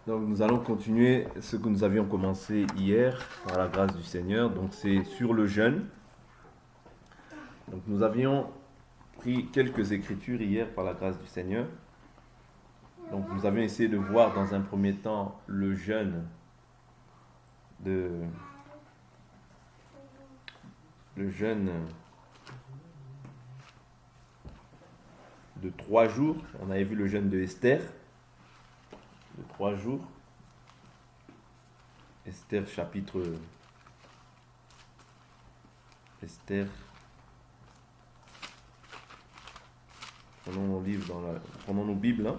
Donc nous allons continuer ce que nous avions commencé hier par la grâce du Seigneur. Donc c'est sur le jeûne. Donc nous avions pris quelques écritures hier par la grâce du Seigneur. Donc nous avions essayé de voir dans un premier temps le jeûne de le jeûne de 3 jours. On avait vu le jeûne de Esther de 3 jours. Esther chapitre Esther. Prenons nos livres prenons nos Bibles. Hein.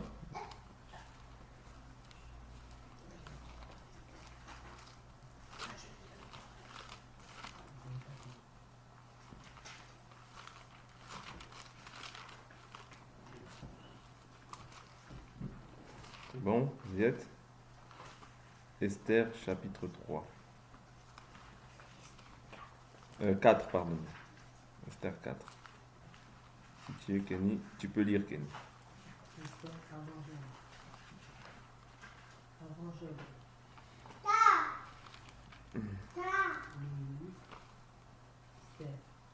C'est bon, vous y êtes? Esther chapitre 3. 4, pardon. Esther 4. Si tu es Kenny, tu peux lire Kenny. Esther avant Joël. Avant Joël. Esther,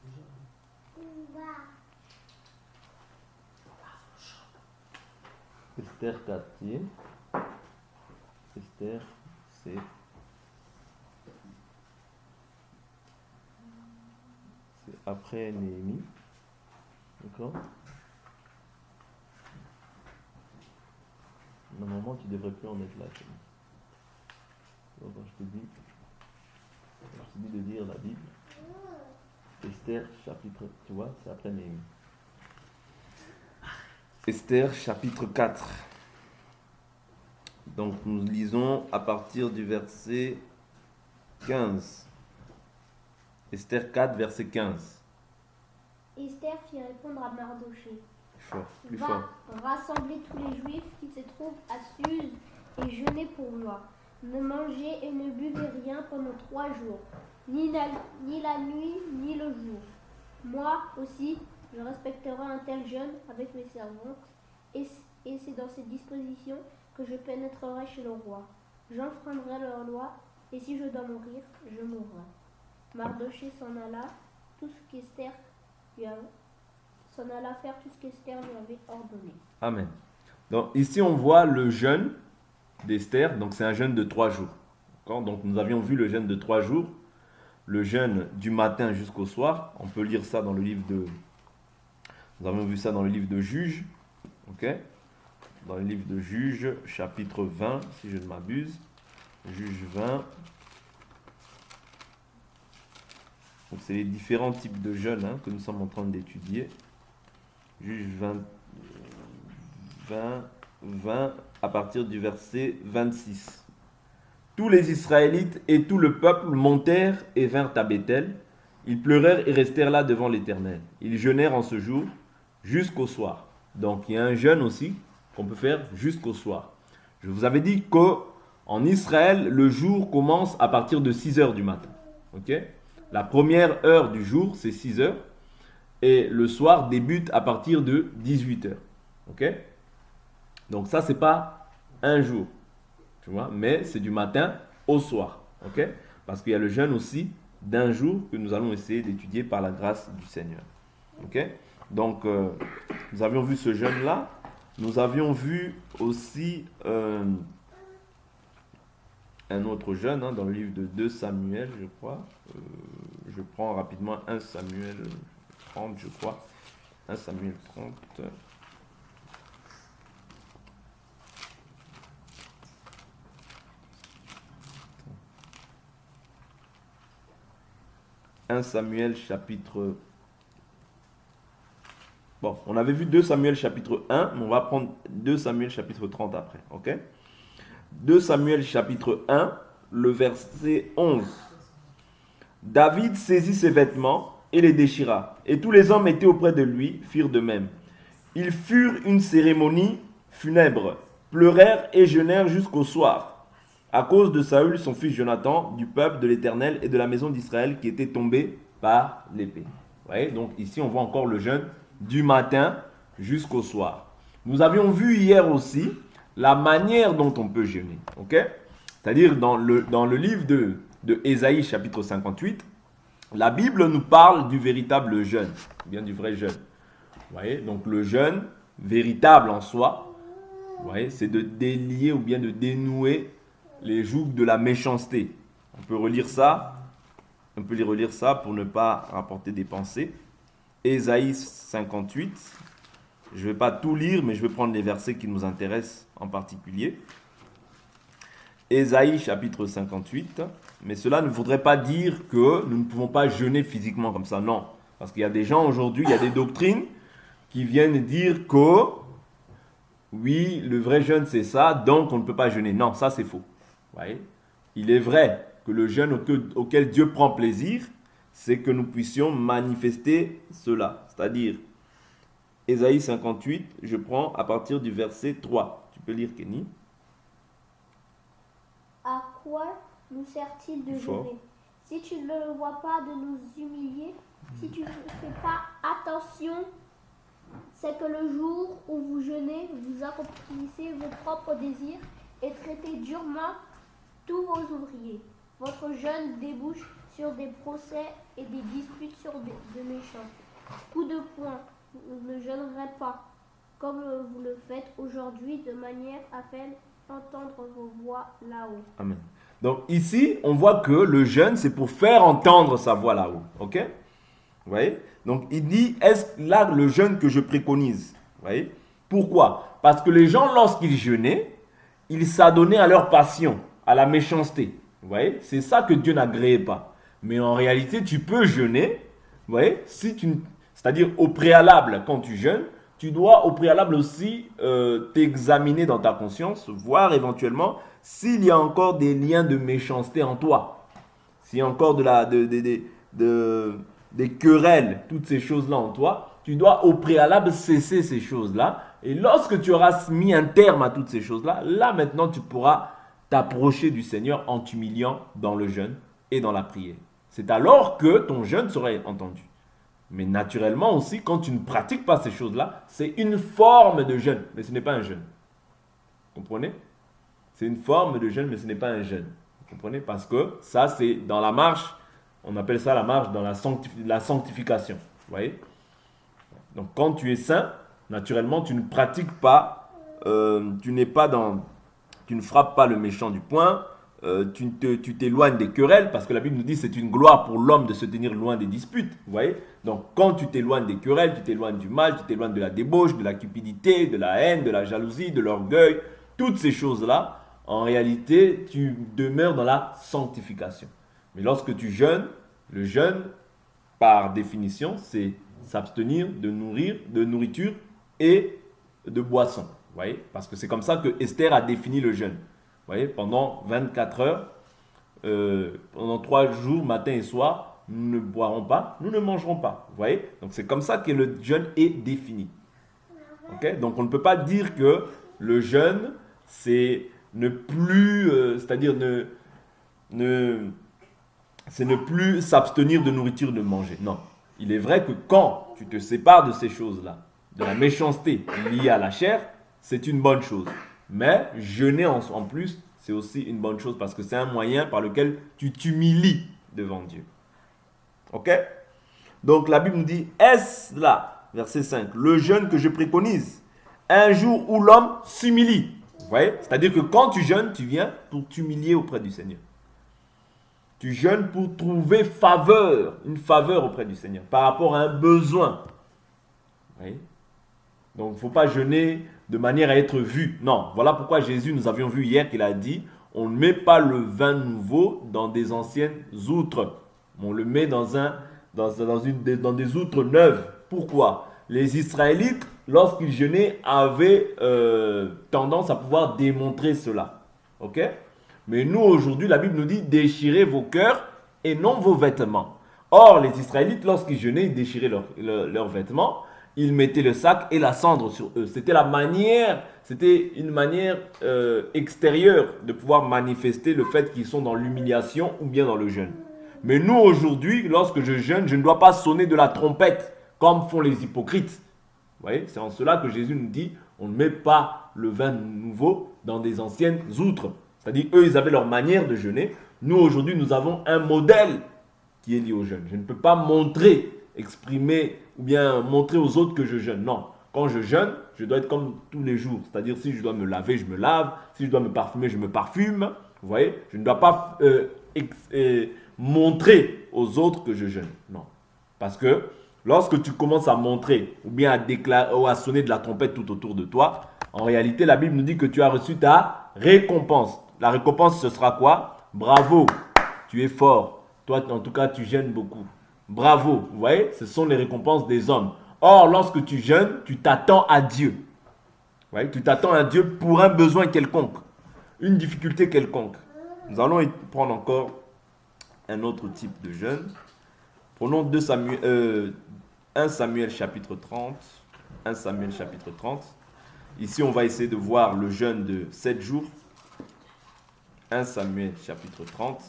Joël. Esther 4, tu es? Esther, c'est après Néhémie. D'accord? Normalement, tu devrais plus en être là. Donc, quand je te dis de lire la Bible. Esther, chapitre, tu vois, c'est après Néhémie. Esther, chapitre 4. Donc, nous lisons à partir du verset 15. Esther 4, verset 15. Esther fit répondre à Mardochée. Plus Va fort. rassembler tous les Juifs qui se trouvent à Suse et jeûnez pour moi. Ne mangez et ne buvez rien pendant 3 jours, ni la nuit ni le jour. Moi aussi, je respecterai un tel jeûne avec mes servantes, et c'est dans ces dispositions que je pénétrerai chez le roi. J'enfreindrai leur loi, et si je dois mourir, je mourrai. Mardochée s'en alla, tout ce qu'Esther lui avait s'en alla faire tout ce qu'Esther lui avait ordonné. Amen. Donc ici on voit le jeûne d'Esther, donc c'est un jeûne de 3 jours. D'accord? Donc nous avions vu le jeûne de 3 jours, le jeûne du matin jusqu'au soir. On peut lire ça dans le livre de... Nous avons vu ça dans le livre de Juges. Ok? Dans le livre de Juges, chapitre 20, si je ne m'abuse. Juges 20. Donc c'est les différents types de jeûnes que nous sommes en train d'étudier. Juges 20 à partir du verset 26. Tous les Israélites et tout le peuple montèrent et vinrent à Béthel. Ils pleurèrent et restèrent là devant l'Éternel. Ils jeûnèrent en ce jour jusqu'au soir. Donc il y a un jeûne aussi qu'on peut faire jusqu'au soir. Je vous avais dit qu'en Israël, le jour commence à partir de 6 heures du matin. Ok? La première heure du jour, c'est 6 heures. Et le soir débute à partir de 18 heures. Ok? Donc ça, c'est pas un jour. Tu vois? Mais c'est du matin au soir. Ok? Parce qu'il y a le jeûne aussi d'un jour que nous allons essayer d'étudier par la grâce du Seigneur. Ok? Donc, nous avions vu ce jeûne-là. Nous avions vu aussi un autre jeûne dans le livre de 2 Samuel, je crois. Je prends rapidement 1 Samuel 30, je crois. 1 Samuel 30. « 1 Samuel chapitre... » Bon, on avait vu 2 Samuel chapitre 1, mais on va prendre 2 Samuel chapitre 30 après, ok? 2 Samuel chapitre 1, le verset 11. David saisit ses vêtements et les déchira, et tous les hommes étaient auprès de lui firent de même. Ils furent une cérémonie funèbre, pleurèrent et jeûnèrent jusqu'au soir, à cause de Saül, son fils Jonathan, du peuple de l'Éternel et de la maison d'Israël qui était tombé par l'épée. Vous voyez, donc ici on voit encore le jeûne du matin jusqu'au soir. Nous avions vu hier aussi la manière dont on peut jeûner. Ok? C'est-à-dire dans le livre de Ésaïe, chapitre 58, la Bible nous parle du véritable jeûne, bien du vrai jeûne. Vous voyez? Donc le jeûne véritable en soi, vous voyez, c'est de délier ou bien de dénouer les jougs de la méchanceté. On peut relire ça, on peut les relire ça pour ne pas rapporter des pensées. Ésaïe 58, je ne vais pas tout lire, mais je vais prendre les versets qui nous intéressent en particulier. Ésaïe chapitre 58, mais cela ne voudrait pas dire que nous ne pouvons pas jeûner physiquement comme ça, non. Parce qu'il y a des gens aujourd'hui, il y a des doctrines qui viennent dire que, oui, le vrai jeûne c'est ça, donc on ne peut pas jeûner. Non, ça c'est faux. Vous voyez? Il est vrai que le jeûne auquel Dieu prend plaisir, c'est que nous puissions manifester cela. C'est-à-dire, Ésaïe 58, je prends à partir du verset 3. Tu peux lire, Kenny. À quoi nous sert-il de jeûner? Si tu ne le vois pas de nous humilier, si tu ne fais pas attention, c'est que le jour où vous jeûnez, vous accomplissez vos propres désirs et traitez durement tous vos ouvriers. Votre jeûne débouche sur des procès et des disputes sur de méchants. Coup de poing, vous ne jeûnerez pas, comme vous le faites aujourd'hui, de manière à faire entendre vos voix là-haut. Amen. Donc ici, on voit que le jeûne, c'est pour faire entendre sa voix là-haut. Ok? Vous voyez? Donc il dit, est-ce là le jeûne que je préconise? Vous voyez? Pourquoi? Parce que les gens, lorsqu'ils jeûnaient, ils s'adonnaient à leur passion, à la méchanceté. Vous voyez? C'est ça que Dieu n'agréait pas. Mais en réalité, tu peux jeûner. Vous voyez? C'est-à-dire au préalable, quand tu jeûnes, tu dois au préalable aussi t'examiner dans ta conscience, voir éventuellement s'il y a encore des liens de méchanceté en toi. S'il y a encore des querelles, toutes ces choses-là en toi, tu dois au préalable cesser ces choses-là. Et lorsque tu auras mis un terme à toutes ces choses-là, là maintenant tu pourras t'approcher du Seigneur en t'humiliant dans le jeûne et dans la prière. C'est alors que ton jeûne sera entendu. Mais naturellement aussi, quand tu ne pratiques pas ces choses-là, c'est une forme de jeûne, mais ce n'est pas un jeûne. Vous comprenez? C'est une forme de jeûne, mais ce n'est pas un jeûne. Vous comprenez? Parce que ça, c'est dans la marche, on appelle ça la marche dans la sanctification. Vous voyez? Donc quand tu es saint, naturellement, tu ne pratiques pas, tu ne frappes pas le méchant du poing, tu t'éloignes des querelles, parce que la Bible nous dit que c'est une gloire pour l'homme de se tenir loin des disputes. Vous voyez? Donc quand tu t'éloignes des querelles, tu t'éloignes du mal, tu t'éloignes de la débauche, de la cupidité, de la haine, de la jalousie, de l'orgueil, toutes ces choses-là, en réalité, tu demeures dans la sanctification. Mais lorsque tu jeûnes, le jeûne, par définition, c'est s'abstenir de nourriture et de boisson. Vous voyez? Parce que c'est comme ça que Esther a défini le jeûne. Vous voyez, pendant 24 heures, pendant 3 jours, matin et soir, nous ne boirons pas, nous ne mangerons pas. Vous voyez? Donc c'est comme ça que le jeûne est défini. Okay? Donc on ne peut pas dire que le jeûne, c'est ne plus, c'est-à-dire c'est ne plus s'abstenir de nourriture, de manger. Non. Il est vrai que quand tu te sépares de ces choses-là, de la méchanceté liée à la chair, c'est une bonne chose. Mais jeûner en plus, c'est aussi une bonne chose parce que c'est un moyen par lequel tu t'humilies devant Dieu. Ok? Donc la Bible nous dit, est-ce là, verset 5, le jeûne que je préconise, un jour où l'homme s'humilie. Vous voyez? C'est-à-dire que quand tu jeûnes, tu viens pour t'humilier auprès du Seigneur. Tu jeûnes pour trouver une faveur auprès du Seigneur par rapport à un besoin. Vous voyez? Donc il ne faut pas jeûner de manière à être vu. Non, voilà pourquoi Jésus, nous avions vu hier qu'il a dit, on ne met pas le vin nouveau dans des anciennes outres. On le met dans des outres neuves. Pourquoi? Les Israélites, lorsqu'ils jeûnaient, avaient tendance à pouvoir démontrer cela. Ok? Mais nous, aujourd'hui, la Bible nous dit, déchirez vos cœurs et non vos vêtements. Or, les Israélites, lorsqu'ils jeûnaient, ils déchiraient leurs vêtements. Ils mettaient le sac et la cendre sur eux. C'était une manière extérieure de pouvoir manifester le fait qu'ils sont dans l'humiliation ou bien dans le jeûne. Mais nous, aujourd'hui, lorsque je jeûne, je ne dois pas sonner de la trompette comme font les hypocrites. Vous voyez, c'est en cela que Jésus nous dit, on ne met pas le vin nouveau dans des anciennes outres. C'est-à-dire, eux, ils avaient leur manière de jeûner. Nous, aujourd'hui, nous avons un modèle qui est lié au jeûne. Je ne peux pas montrer, exprimer ou bien montrer aux autres que je jeûne. Non. Quand je jeûne, je dois être comme tous les jours. C'est-à-dire, si je dois me laver, je me lave. Si je dois me parfumer, je me parfume. Vous voyez, je ne dois pas montrer aux autres que je jeûne. Non. Parce que lorsque tu commences à montrer ou bien à déclarer ou à sonner de la trompette tout autour de toi, en réalité, la Bible nous dit que tu as reçu ta récompense. La récompense, ce sera quoi? Bravo, tu es fort. Toi, en tout cas, tu jeûnes beaucoup. Bravo, vous voyez, ce sont les récompenses des hommes. Or, lorsque tu jeûnes, tu t'attends à Dieu. Vous voyez, tu t'attends à Dieu pour un besoin quelconque, une difficulté quelconque. Nous allons prendre encore un autre type de jeûne. Prenons 1 Samuel chapitre 30. 1 Samuel chapitre 30. Ici, on va essayer de voir le jeûne de 7 jours. 1 Samuel chapitre 30.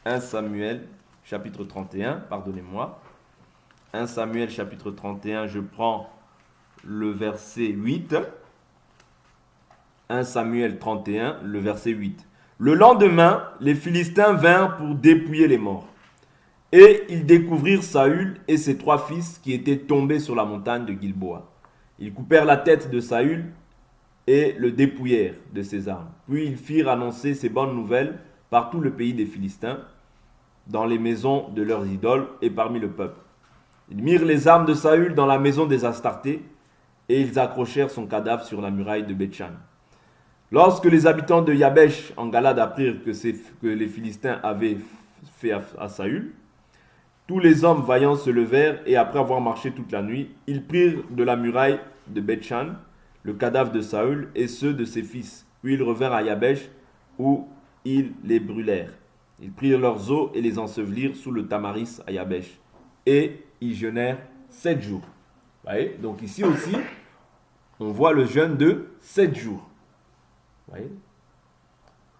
1 Samuel chapitre 31, pardonnez-moi. 1 Samuel chapitre 31, je prends le verset 8. 1 Samuel 31, le verset 8. Le lendemain, les Philistins vinrent pour dépouiller les morts. Et ils découvrirent Saül et ses 3 fils qui étaient tombés sur la montagne de Gilboa. Ils coupèrent la tête de Saül et le dépouillèrent de ses armes. Puis ils firent annoncer ces bonnes nouvelles par tout le pays des Philistins, dans les maisons de leurs idoles et parmi le peuple. Ils mirent les armes de Saül dans la maison des Astartés et ils accrochèrent son cadavre sur la muraille de Beth-Shan. Lorsque les habitants de Yabesh en Galade apprirent que les Philistins avaient fait à Saül, tous les hommes vaillants se levèrent et après avoir marché toute la nuit, ils prirent de la muraille de Beth-Shan le cadavre de Saül et ceux de ses fils. Puis ils revinrent à Yabesh où ils les brûlèrent. Ils prirent leurs os et les ensevelirent sous le tamaris à Yabesh. Et ils jeûnèrent 7 jours. Vous voyez? Donc ici aussi, on voit le jeûne de 7 jours. Vous voyez?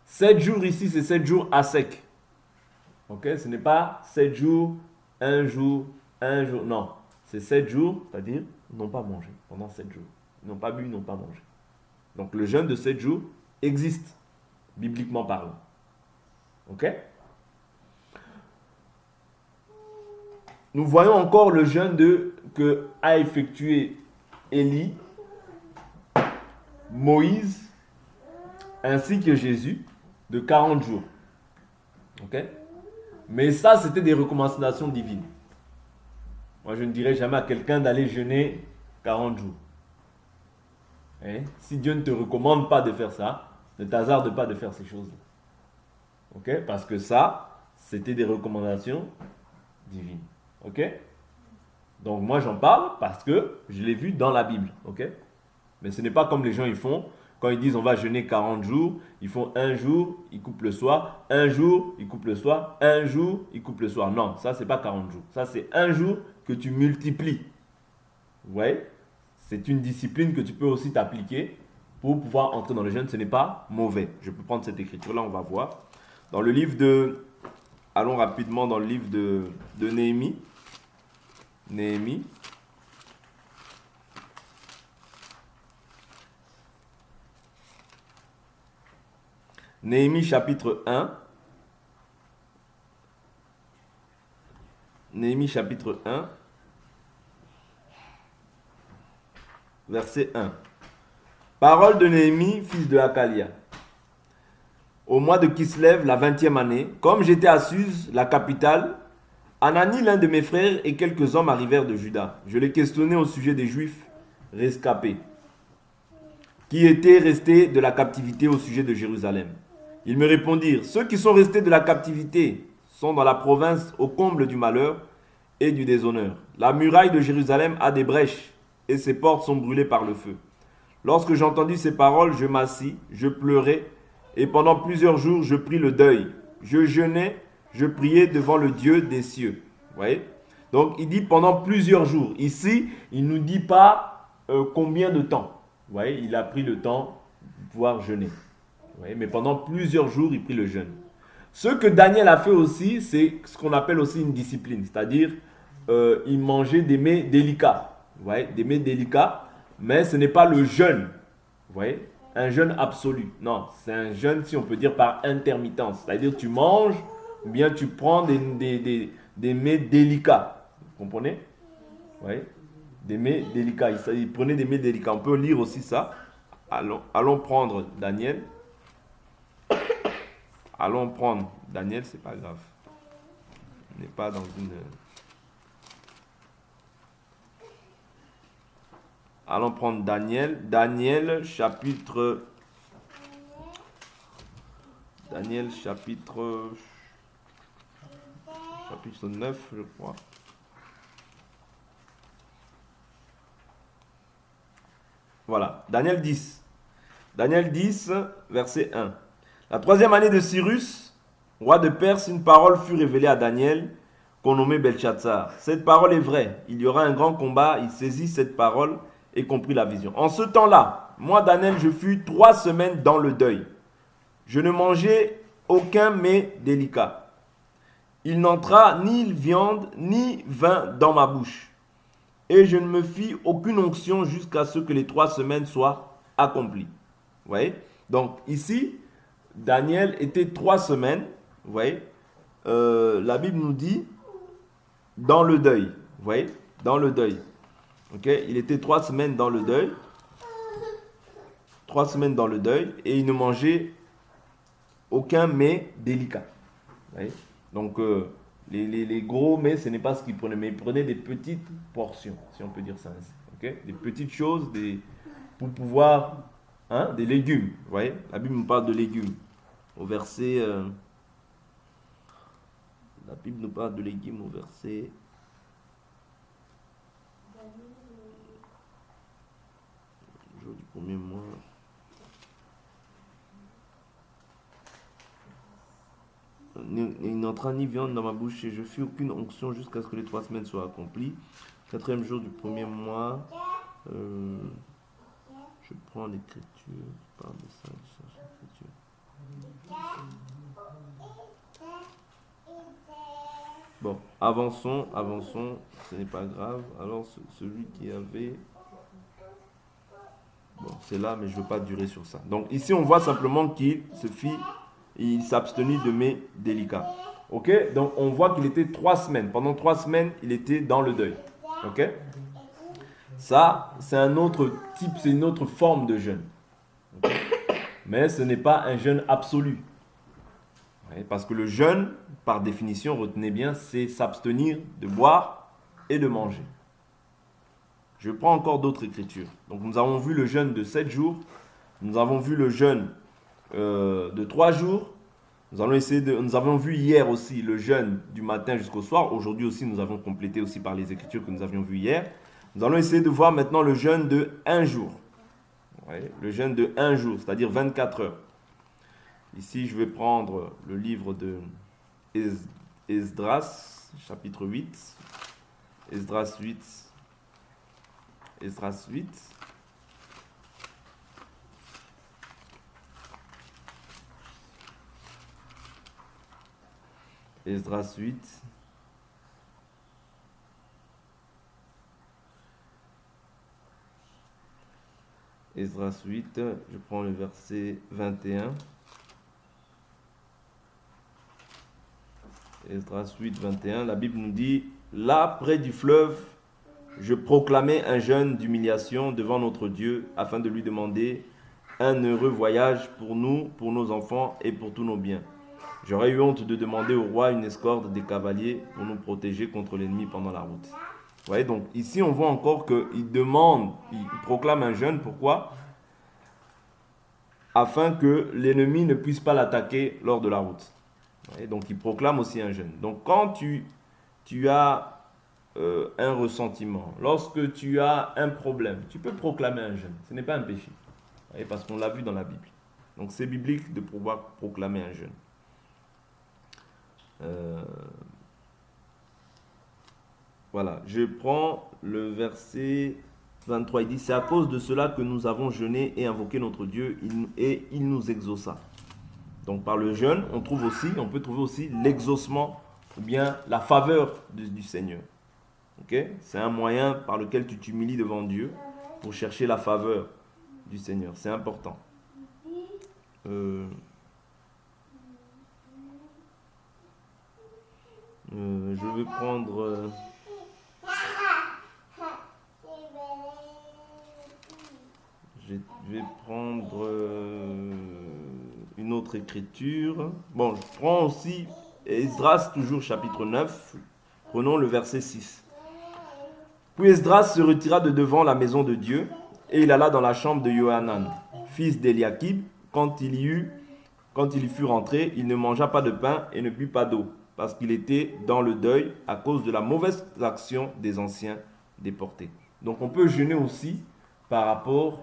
7 jours ici, c'est 7 jours à sec. Ok? Ce n'est pas 7 jours, 1 jour, 1 jour. Non. C'est 7 jours, c'est-à-dire, ils n'ont pas mangé pendant 7 jours. Ils n'ont pas bu, ils n'ont pas mangé. Donc le jeûne de 7 jours existe, bibliquement parlant. Ok? Nous voyons encore le jeûne que a effectué Élie, Moïse, ainsi que Jésus, de 40 jours. Ok? Mais ça, c'était des recommandations divines. Moi, je ne dirais jamais à quelqu'un d'aller jeûner 40 jours. Si Dieu ne te recommande pas de faire ça, ne t'hasarde pas de faire ces choses-là. Ok? Parce que ça, c'était des recommandations divines. Ok? Donc moi j'en parle parce que je l'ai vu dans la Bible. Ok? Mais ce n'est pas comme les gens ils font. Quand ils disent on va jeûner 40 jours, ils font un jour, ils coupent le soir, un jour, ils coupent le soir, un jour, ils coupent le soir. Non, ça c'est pas 40 jours. Ça c'est un jour que tu multiplies. Vous voyez? C'est une discipline que tu peux aussi t'appliquer pour pouvoir entrer dans le jeûne. Ce n'est pas mauvais. Je peux prendre cette écriture-là, on va voir. Dans le livre de... Allons rapidement dans le livre de Néhémie. Néhémie. Néhémie chapitre 1. Néhémie chapitre 1. Verset 1. Parole de Néhémie, fils de Hakalia. Au mois de Kislev, la 20e année, comme j'étais à Suse, la capitale, Anani, l'un de mes frères, et quelques hommes arrivèrent de Juda. Je les questionnais au sujet des Juifs rescapés, qui étaient restés de la captivité au sujet de Jérusalem. Ils me répondirent, ceux qui sont restés de la captivité sont dans la province au comble du malheur et du déshonneur. La muraille de Jérusalem a des brèches, et ses portes sont brûlées par le feu. Lorsque j'entendis ces paroles, je m'assis, je pleurais, et pendant plusieurs jours, je pris le deuil. Je jeûnais, je priais devant le Dieu des cieux. Vous voyez? Donc, il dit pendant plusieurs jours. Ici, il ne nous dit pas combien de temps. Vous voyez? Il a pris le temps de pouvoir jeûner. Vous voyez? Mais pendant plusieurs jours, il prit le jeûne. Ce que Daniel a fait aussi, c'est ce qu'on appelle aussi une discipline. C'est-à-dire, il mangeait des mets délicats. Vous voyez? Des mets délicats. Mais ce n'est pas le jeûne. Vous voyez? Un jeûne absolu. Non, c'est un jeûne, si on peut dire, par intermittence. C'est-à-dire que tu manges, ou bien tu prends des mets délicats. Vous comprenez? Vous voyez? Des mets délicats. Il prenait des mets délicats. On peut lire aussi ça. Allons prendre Daniel. Allons prendre Daniel, c'est pas grave. On n'est pas dans une... Allons prendre Daniel. Daniel chapitre 9, je crois. Voilà, Daniel 10. Daniel 10, verset 1. La 3e année de Cyrus, roi de Perse, une parole fut révélée à Daniel, qu'on nommait Belshazzar. Cette parole est vraie. Il y aura un grand combat. Il saisit cette parole et comprit la vision. En ce temps-là, moi, Daniel, je fus 3 semaines dans le deuil. Je ne mangeai aucun mets délicat. Il n'entra ni viande ni vin dans ma bouche. Et je ne me fis aucune onction jusqu'à ce que les 3 semaines soient accomplies. Vous voyez? Donc ici, Daniel était 3 semaines. Vous voyez? La Bible nous dit dans le deuil. Vous voyez? Dans le deuil. Ok? Il était 3 semaines dans le deuil. 3 semaines dans le deuil. Et il ne mangeait aucun mets délicat. Vous voyez? Donc, les gros mets, ce n'est pas ce qu'il prenait. Mais il prenait des petites portions, si on peut dire ça ainsi. Okay? Des petites choses pour pouvoir... des légumes. Vous voyez? La Bible nous parle de légumes. Au verset... la Bible nous parle de légumes au verset... Jour du premier mois. Il n'entra ni viande dans ma bouche et je fis aucune onction jusqu'à ce que les 3 semaines soient accomplies. 4e jour du premier mois. Je prends l'écriture. Je parle de ça. Je cherche l'écriture. Bon, avançons. Ce n'est pas grave. Alors, celui qui avait... Bon, c'est là, mais je ne veux pas durer sur ça. Donc, ici, on voit simplement qu'il s'abstenait de mets délicats. Ok? Donc, on voit qu'il était 3 semaines. Pendant 3 semaines, il était dans le deuil. Ok? Ça, c'est un autre type, c'est une autre forme de jeûne. Okay? Mais ce n'est pas un jeûne absolu. Ouais, parce que le jeûne, par définition, retenez bien, c'est s'abstenir de boire et de manger. Je prends encore d'autres écritures. Donc nous avons vu le jeûne de 7 jours. Nous avons vu le jeûne de 3 jours. Nous avons vu hier aussi le jeûne du matin jusqu'au soir. Aujourd'hui aussi, nous avons complété aussi par les écritures que nous avions vues hier. Nous allons essayer de voir maintenant le jeûne de 1 jour. Ouais, le jeûne de 1 jour, c'est-à-dire 24 heures. Ici, je vais prendre le livre de Esdras, chapitre 8. Esdras 8. Esdras 8. Esdras 8. Esdras 8, je prends le verset 21. Esdras 8, 21, la Bible nous dit: là, près du fleuve, je proclamais un jeûne d'humiliation devant notre Dieu, afin de lui demander un heureux voyage pour nous, pour nos enfants et pour tous nos biens. J'aurais eu honte de demander au roi une escorte des cavaliers pour nous protéger contre l'ennemi pendant la route. Vous voyez, donc ici on voit encore qu'il proclame un jeûne. Pourquoi? Afin que l'ennemi ne puisse pas l'attaquer lors de la route. Vous voyez, donc il proclame aussi un jeûne. Donc quand tu as un ressentiment, lorsque tu as un problème, tu peux proclamer un jeûne. Ce n'est pas un péché. Vous voyez, parce qu'on l'a vu dans la Bible. Donc c'est biblique de pouvoir proclamer un jeûne. Voilà, je prends le verset 23, il dit: c'est à cause de cela que nous avons jeûné et invoqué notre Dieu, et il nous exauça. Donc par le jeûne, on peut trouver aussi l'exaucement, ou bien la faveur du Seigneur. Okay? C'est un moyen par lequel tu t'humilies devant Dieu, pour chercher la faveur du Seigneur. C'est important. Je vais prendre... je vais prendre une autre écriture. Bon, je prends aussi Esdras, toujours chapitre 9. Prenons le verset 6. Puis Esdras se retira de devant la maison de Dieu, et il alla dans la chambre de Johanan, fils d'Eliakim. Quand il y fut rentré, il ne mangea pas de pain et ne but pas d'eau, parce qu'il était dans le deuil à cause de la mauvaise action des anciens déportés. Donc on peut jeûner aussi par rapport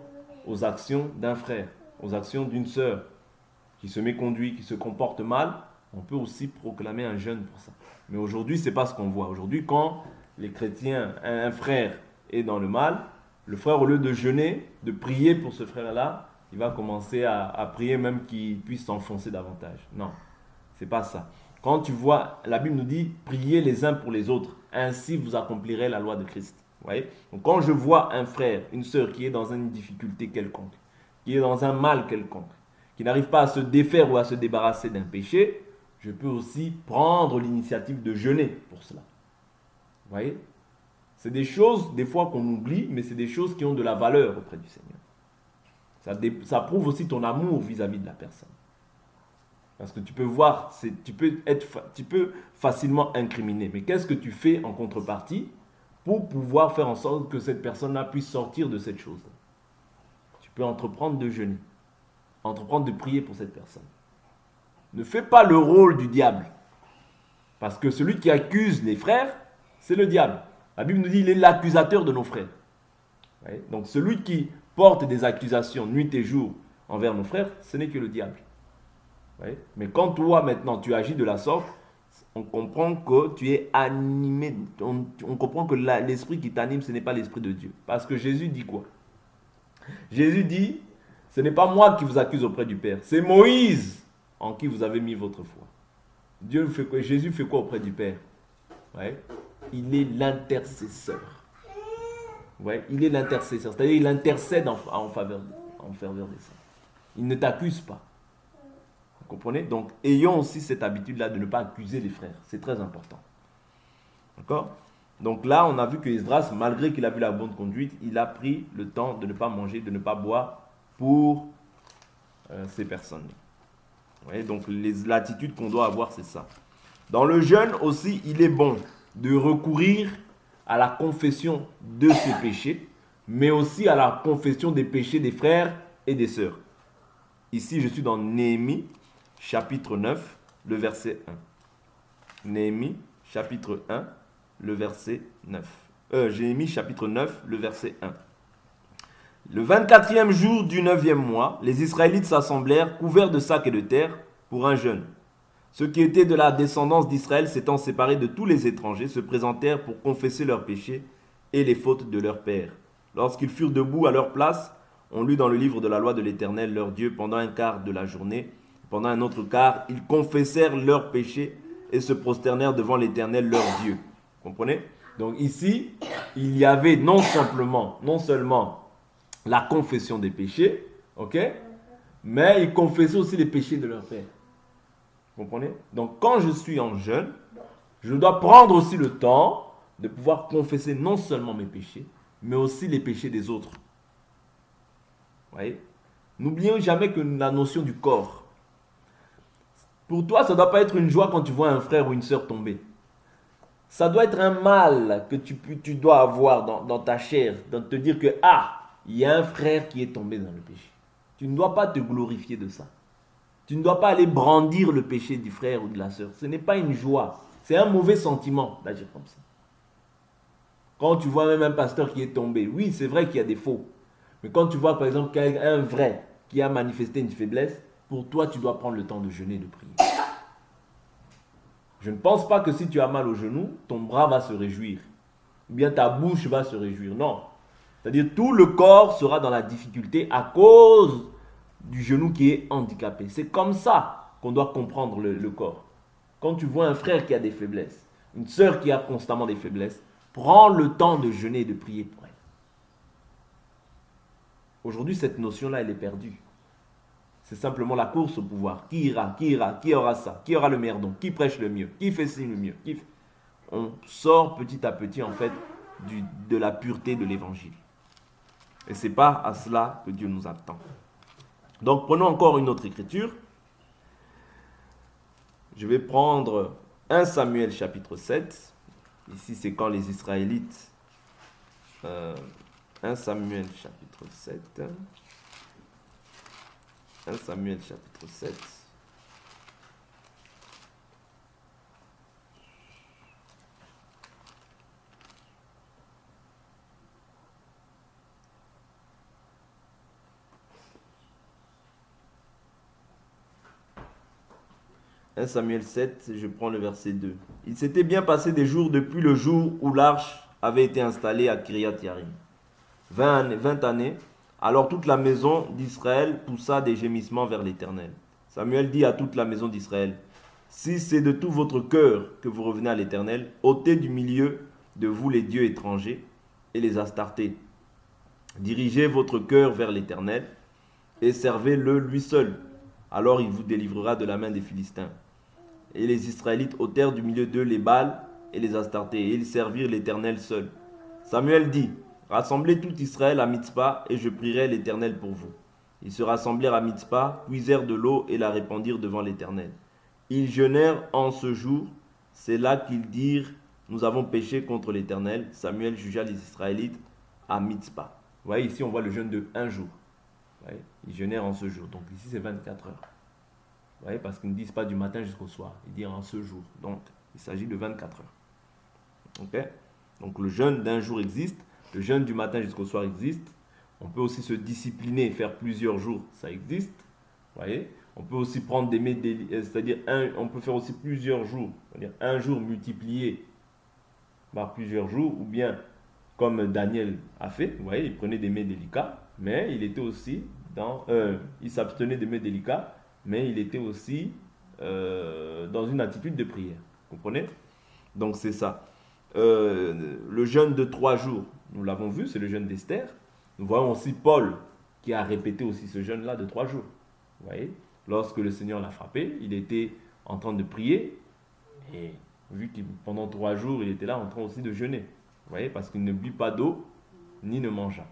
aux actions d'un frère, aux actions d'une sœur qui se méconduit, qui se comporte mal. On peut aussi proclamer un jeûne pour ça. Mais aujourd'hui, ce n'est pas ce qu'on voit. Aujourd'hui, quand les chrétiens, un frère est dans le mal, le frère, au lieu de jeûner, de prier pour ce frère-là, il va commencer à prier même qu'il puisse s'enfoncer davantage. Non, ce n'est pas ça. Quand tu vois, la Bible nous dit, priez les uns pour les autres, ainsi vous accomplirez la loi de Christ. Vous voyez? Donc quand je vois un frère, une sœur qui est dans une difficulté quelconque, qui est dans un mal quelconque, qui n'arrive pas à se défaire ou à se débarrasser d'un péché, je peux aussi prendre l'initiative de jeûner pour cela. Vous voyez? C'est des choses, des fois, qu'on oublie, mais c'est des choses qui ont de la valeur auprès du Seigneur. Ça prouve aussi ton amour vis-à-vis de la personne. Parce que tu peux voir, tu peux facilement incriminer. Mais qu'est-ce que tu fais en contrepartie pour pouvoir faire en sorte que cette personne-là puisse sortir de cette chose? Tu peux entreprendre de jeûner, entreprendre de prier pour cette personne. Ne fais pas le rôle du diable. Parce que celui qui accuse les frères, c'est le diable. La Bible nous dit qu'il est l'accusateur de nos frères. Ouais. Donc celui qui porte des accusations nuit et jour envers nos frères, ce n'est que le diable. Ouais. Mais quand toi maintenant tu agis de la sorte, on comprend que tu es animé, on comprend que l'esprit qui t'anime, ce n'est pas l'esprit de Dieu. Parce que Jésus dit quoi? Jésus dit, ce n'est pas moi qui vous accuse auprès du Père, c'est Moïse en qui vous avez mis votre foi. Dieu fait quoi? Jésus fait quoi auprès du Père? Ouais. Il est l'intercesseur. Ouais. Il est l'intercesseur, c'est-à-dire il intercède en faveur des saints. Il ne t'accuse pas. Vous comprenez? Donc, ayons aussi cette habitude-là de ne pas accuser les frères. C'est très important. D'accord? Donc là, on a vu que Esdras, malgré qu'il a vu la bonne conduite, il a pris le temps de ne pas manger, de ne pas boire pour ces personnes. Ouais, donc l'attitude qu'on doit avoir, c'est ça. Dans le jeûne aussi, il est bon de recourir à la confession de ses péchés, mais aussi à la confession des péchés des frères et des sœurs. Ici, je suis dans Néhémie, chapitre 9, le verset 1. Néhémie, chapitre 1, le verset 9. Jérémie, chapitre 9, le verset 1. Le 24e jour du 9e mois, les Israélites s'assemblèrent, couverts de sacs et de terre, pour un jeûne. Ceux qui étaient de la descendance d'Israël, s'étant séparés de tous les étrangers, se présentèrent pour confesser leurs péchés et les fautes de leurs pères. Lorsqu'ils furent debout à leur place, on lut dans le livre de la loi de l'Éternel, leur Dieu, pendant un quart de la journée. Pendant un autre quart, ils confessèrent leurs péchés et se prosternèrent devant l'Éternel, leur Dieu. Vous comprenez? Donc ici, il y avait non seulement la confession des péchés, ok, mais ils confessaient aussi les péchés de leur père. Vous comprenez? Donc quand je suis en jeûne, je dois prendre aussi le temps de pouvoir confesser non seulement mes péchés, mais aussi les péchés des autres. Vous voyez? N'oublions jamais que la notion du corps. Pour toi, ça ne doit pas être une joie quand tu vois un frère ou une sœur tomber. Ça doit être un mal que tu dois avoir dans ta chair, de te dire que, il y a un frère qui est tombé dans le péché. Tu ne dois pas te glorifier de ça. Tu ne dois pas aller brandir le péché du frère ou de la sœur. Ce n'est pas une joie. C'est un mauvais sentiment d'agir comme ça. Quand tu vois même un pasteur qui est tombé, oui, c'est vrai qu'il y a des faux. Mais quand tu vois par exemple un vrai qui a manifesté une faiblesse, pour toi, tu dois prendre le temps de jeûner et de prier. Je ne pense pas que si tu as mal au genou, ton bras va se réjouir. Ou bien ta bouche va se réjouir. Non. C'est-à-dire tout le corps sera dans la difficulté à cause du genou qui est handicapé. C'est comme ça qu'on doit comprendre le corps. Quand tu vois un frère qui a des faiblesses, une sœur qui a constamment des faiblesses, prends le temps de jeûner et de prier pour elle. Aujourd'hui, cette notion-là, elle est perdue. C'est simplement la course au pouvoir. Qui ira? Qui ira? Qui aura ça? Qui aura le meilleur don? Qui prêche le mieux? Qui fait ci le mieux? On sort petit à petit, en fait, de la pureté de l'évangile. Et ce n'est pas à cela que Dieu nous attend. Donc, prenons encore une autre écriture. Je vais prendre 1 Samuel chapitre 7. Ici, c'est quand les Israélites... 1 Samuel chapitre 7. 1 Samuel chapitre 7. « 1 Samuel 7, je prends le verset 2. « Il s'était bien passé des jours depuis le jour où l'arche avait été installée à Kiriath Yarim. 20 années. Alors toute la maison d'Israël poussa des gémissements vers l'Éternel. Samuel dit à toute la maison d'Israël, « Si c'est de tout votre cœur que vous revenez à l'Éternel, ôtez du milieu de vous les dieux étrangers et les Astartés. Dirigez votre cœur vers l'Éternel et servez-le lui seul. Alors il vous délivrera de la main des Philistins. » Et les Israélites ôtèrent du milieu d'eux les Baals et les Astartés, et ils servirent l'Éternel seul. Samuel dit, « Rassemblez tout Israël à Mitzpah, et je prierai l'Éternel pour vous. » Ils se rassemblèrent à Mitzpah, puisèrent de l'eau et la répandirent devant l'Éternel. Ils jeûnèrent en ce jour. C'est là qu'ils dirent, « Nous avons péché contre l'Éternel. » Samuel jugea les Israélites à Mitzpah. Vous voyez, ici on voit le jeûne de un jour. Vous voyez, ils jeûnèrent en ce jour. Donc ici c'est 24 heures. Vous voyez, parce qu'ils ne disent pas du matin jusqu'au soir. Ils disent en ce jour. Donc il s'agit de 24 heures. Ok? Donc le jeûne d'un jour existe. Le jeûne du matin jusqu'au soir existe. On peut aussi se discipliner et faire plusieurs jours. Ça existe. Vous voyez? On peut aussi prendre des mets, c'est-à-dire on peut faire aussi plusieurs jours. C'est-à-dire un jour multiplié par plusieurs jours. Ou bien comme Daniel a fait. Vous voyez, il prenait des mets délicats. Mais il était aussi il s'abstenait des mets délicats. Mais il était aussi dans une attitude de prière. Vous comprenez? Donc c'est ça. Le jeûne de 3 jours, nous l'avons vu, c'est le jeûne d'Esther. Nous voyons aussi Paul qui a répété aussi ce jeûne-là de 3 jours. Vous voyez? Lorsque le Seigneur l'a frappé, il était en train de prier. Et vu que pendant 3 jours, il était là en train aussi de jeûner. Vous voyez? Parce qu'il ne but pas d'eau, ni ne mangea.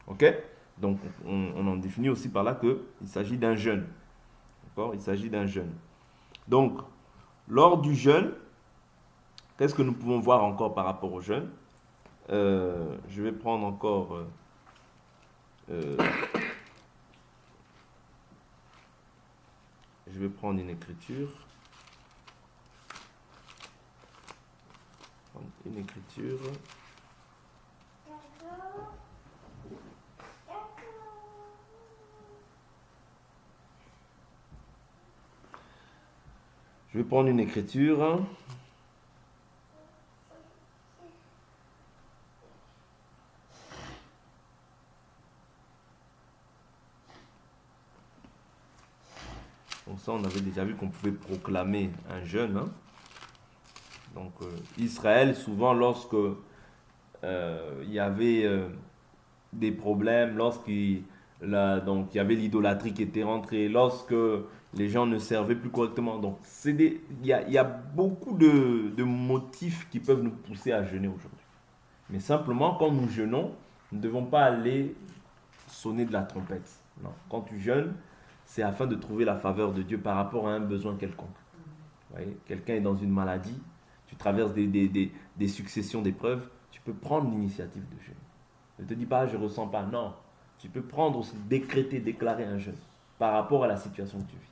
Ok? Donc on en définit aussi par là qu'il s'agit d'un jeûne. D'accord? Il s'agit d'un jeûne. Donc, lors du jeûne, qu'est-ce que nous pouvons voir encore par rapport au jeûne? Je vais prendre encore... je vais prendre une écriture. Une écriture. Je vais prendre une écriture. Donc ça, on avait déjà vu qu'on pouvait proclamer un jeûne. Hein. Donc Israël, souvent, lorsque il y avait des problèmes, il y avait l'idolâtrie qui était rentrée, lorsque les gens ne servaient plus correctement. Donc il y a beaucoup de motifs qui peuvent nous pousser à jeûner aujourd'hui. Mais simplement, quand nous jeûnons, nous ne devons pas aller sonner de la trompette. Non. Quand tu jeûnes, c'est afin de trouver la faveur de Dieu par rapport à un besoin quelconque. Vous voyez, quelqu'un est dans une maladie, tu traverses des successions d'épreuves, tu peux prendre l'initiative de jeûner. Ne te dis pas, je ne ressens pas. Non, tu peux prendre aussi, déclarer un jeûne par rapport à la situation que tu vis.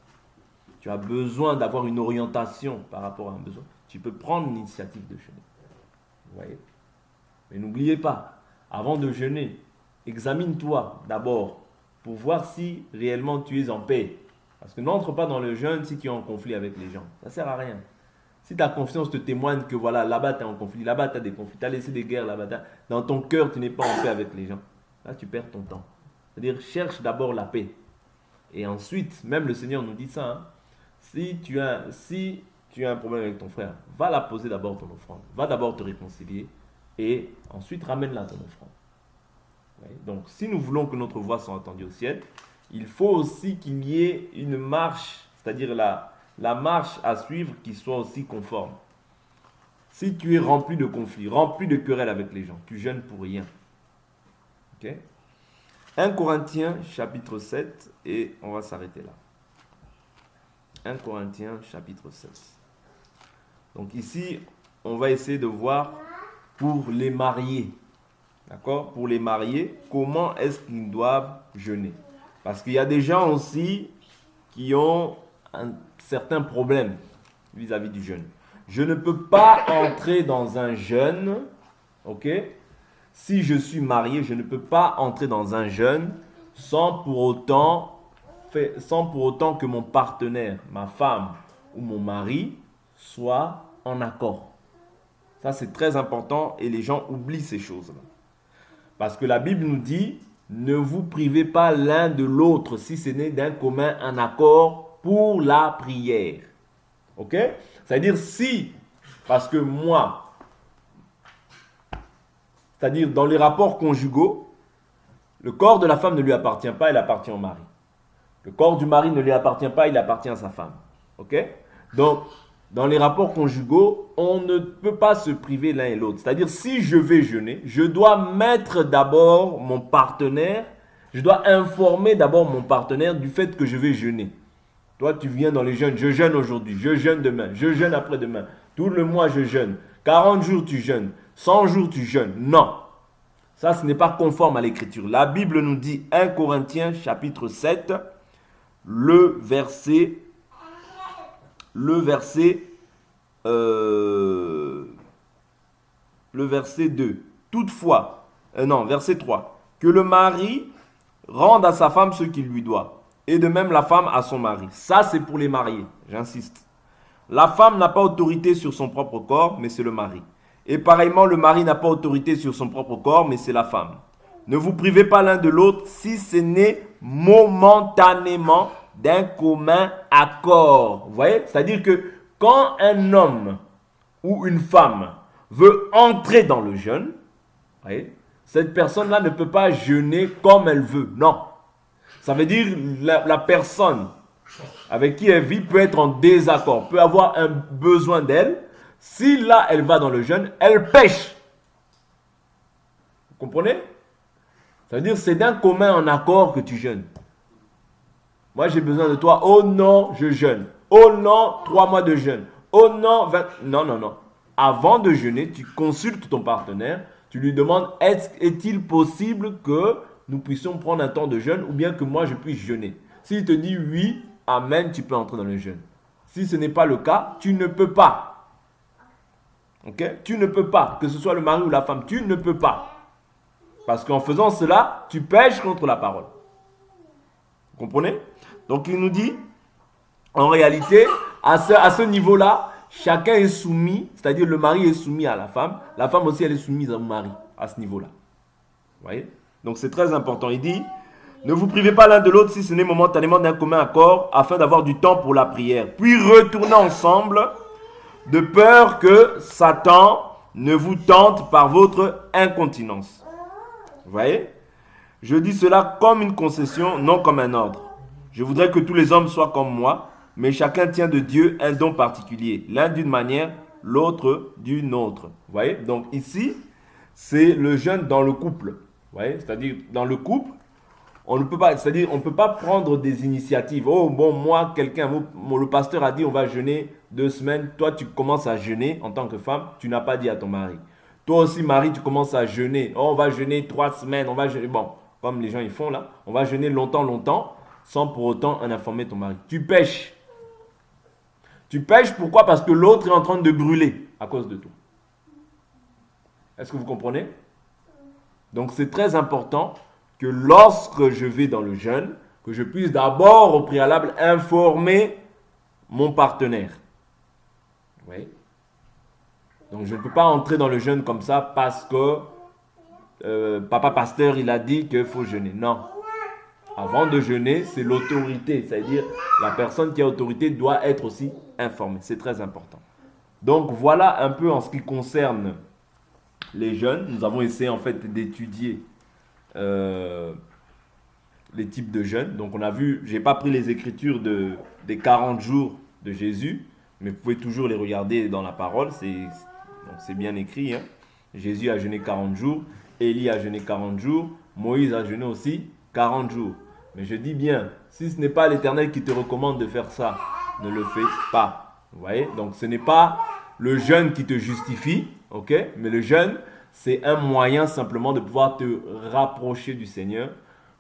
Tu as besoin d'avoir une orientation par rapport à un besoin. Tu peux prendre l'initiative de jeûner. Vous voyez? Mais n'oubliez pas, avant de jeûner, examine-toi d'abord pour voir si réellement tu es en paix. Parce que n'entre pas dans le jeûne si tu es en conflit avec les gens. Ça ne sert à rien. Si ta confiance te témoigne que voilà, là-bas tu es en conflit, là-bas tu as des conflits, tu as laissé des guerres là-bas, dans ton cœur tu n'es pas en paix avec les gens. Là tu perds ton temps. C'est-à-dire cherche d'abord la paix. Et ensuite, même le Seigneur nous dit ça, hein, si tu as un problème avec ton frère, va la poser d'abord ton offrande. Va d'abord te réconcilier et ensuite ramène-la ton offrande. Donc, si nous voulons que notre voix soit entendue au ciel, il faut aussi qu'il y ait une marche, c'est-à-dire la marche à suivre qui soit aussi conforme. Si tu es rempli de conflits, rempli de querelles avec les gens, tu jeûnes pour rien. Ok? 1 Corinthiens chapitre 7 et on va s'arrêter là. 1 Corinthiens chapitre 7. Donc ici, on va essayer de voir pour les mariés. D'accord? Pour les mariés, comment est-ce qu'ils doivent jeûner? Parce qu'il y a des gens aussi qui ont un certain problème vis-à-vis du jeûne. Je ne peux pas entrer dans un jeûne, ok? Si je suis marié, je ne peux pas entrer dans un jeûne sans pour autant que mon partenaire, ma femme ou mon mari soit en accord. Ça, c'est très important et les gens oublient ces choses-là. Parce que la Bible nous dit, ne vous privez pas l'un de l'autre si ce n'est d'un commun un accord pour la prière. Ok? C'est-à-dire si, parce que moi, c'est-à-dire dans les rapports conjugaux, le corps de la femme ne lui appartient pas, il appartient au mari. Le corps du mari ne lui appartient pas, il appartient à sa femme. Ok? Donc, dans les rapports conjugaux, on ne peut pas se priver l'un et l'autre. C'est-à-dire, si je vais jeûner, je dois mettre d'abord mon partenaire, je dois informer d'abord mon partenaire du fait que je vais jeûner. Toi, tu viens dans les jeûnes, je jeûne aujourd'hui, je jeûne demain, je jeûne après-demain. Tout le mois, je jeûne. 40 jours, tu jeûnes. 100 jours, tu jeûnes. Non. Ça, ce n'est pas conforme à l'écriture. La Bible nous dit, 1 Corinthiens chapitre 7, le verset 2. Toutefois, verset 3. Que le mari rende à sa femme ce qu'il lui doit. Et de même la femme à son mari. Ça, c'est pour les mariés, j'insiste. La femme n'a pas autorité sur son propre corps, mais c'est le mari. Et pareillement, le mari n'a pas autorité sur son propre corps, mais c'est la femme. Ne vous privez pas l'un de l'autre si ce n'est momentanément d'un commun accord. Vous voyez? C'est-à-dire que quand un homme ou une femme veut entrer dans le jeûne, vous voyez, cette personne-là ne peut pas jeûner comme elle veut. Non. Ça veut dire la personne avec qui elle vit peut être en désaccord, peut avoir un besoin d'elle. Si là, elle va dans le jeûne, elle pêche. Vous comprenez? Ça veut dire c'est d'un commun en accord que tu jeûnes. Moi, j'ai besoin de toi. Oh non, je jeûne. Oh non, 3 mois de jeûne. Oh non, 20... Non. Avant de jeûner, tu consultes ton partenaire. Tu lui demandes, est-il possible que nous puissions prendre un temps de jeûne ou bien que moi, je puisse jeûner? S'il te dit oui, amen, tu peux entrer dans le jeûne. Si ce n'est pas le cas, tu ne peux pas. Ok? Tu ne peux pas. Que ce soit le mari ou la femme, tu ne peux pas. Parce qu'en faisant cela, tu pèches contre la parole. Vous comprenez? Donc il nous dit, en réalité, à ce niveau-là, chacun est soumis, c'est-à-dire le mari est soumis à la femme aussi elle est soumise au mari, à ce niveau-là. Vous voyez? Donc c'est très important. Il dit, ne vous privez pas l'un de l'autre si ce n'est momentanément d'un commun accord, afin d'avoir du temps pour la prière. Puis retournez ensemble, de peur que Satan ne vous tente par votre incontinence. Vous voyez? Je dis cela comme une concession, non comme un ordre. Je voudrais que tous les hommes soient comme moi, mais chacun tient de Dieu un don particulier. L'un d'une manière, l'autre d'une autre. Vous voyez? Donc ici, c'est le jeûne dans le couple. Vous voyez? C'est-à-dire, dans le couple, on ne peut pas, c'est-à-dire, on ne peut pas prendre des initiatives. Oh, bon, moi, le pasteur a dit on va jeûner 2 semaines. Toi, tu commences à jeûner en tant que femme. Tu n'as pas dit à ton mari. Toi aussi, mari, tu commences à jeûner. Oh, on va jeûner 3 semaines. On va jeûner. Bon, comme les gens ils font là. On va jeûner longtemps, sans pour autant en informer ton mari. Tu pêches. Tu pêches pourquoi? Parce que l'autre est en train de brûler à cause de toi. Est-ce que vous comprenez? Donc, c'est très important que lorsque je vais dans le jeûne, que je puisse d'abord au préalable informer mon partenaire. Oui. Donc je ne peux pas entrer dans le jeûne comme ça parce que papa pasteur il a dit qu'il faut jeûner. Non. Avant de jeûner, c'est l'autorité. C'est-à-dire la personne qui a autorité doit être aussi informée. C'est très important. Donc voilà un peu en ce qui concerne les jeûnes. Nous avons essayé en fait d'étudier les types de jeûnes. Donc on a vu, j'ai pas pris les écritures des 40 jours de Jésus, mais vous pouvez toujours les regarder dans la parole, c'est bien écrit. Hein. Jésus a jeûné 40 jours, Élie a jeûné 40 jours, Moïse a jeûné aussi 40 jours. Mais je dis bien, si ce n'est pas l'Éternel qui te recommande de faire ça, ne le fais pas. Vous voyez? Donc ce n'est pas le jeûne qui te justifie, ok? Mais le jeûne, c'est un moyen simplement de pouvoir te rapprocher du Seigneur,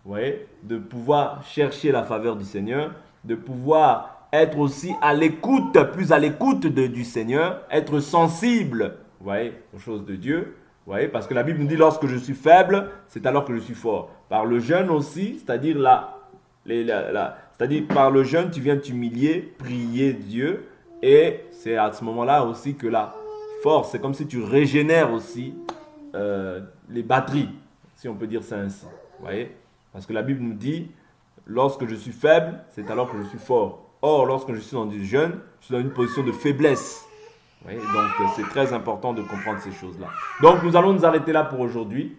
vous voyez? De pouvoir chercher la faveur du Seigneur, de pouvoir être aussi à l'écoute, plus à l'écoute du Seigneur, être sensible, vous voyez, aux choses de Dieu. Vous voyez, parce que la Bible nous dit lorsque je suis faible, c'est alors que je suis fort. Par le jeûne aussi, c'est-à-dire c'est-à-dire par le jeûne, tu viens t'humilier, prier Dieu, et c'est à ce moment-là aussi que la force, c'est comme si tu régénères aussi les batteries, si on peut dire ça ainsi. Vous voyez, parce que la Bible nous dit, lorsque je suis faible, c'est alors que je suis fort. Or, lorsque je suis dans du jeûne, je suis dans une position de faiblesse. Vous voyez, donc c'est très important de comprendre ces choses-là. Donc nous allons nous arrêter là pour aujourd'hui.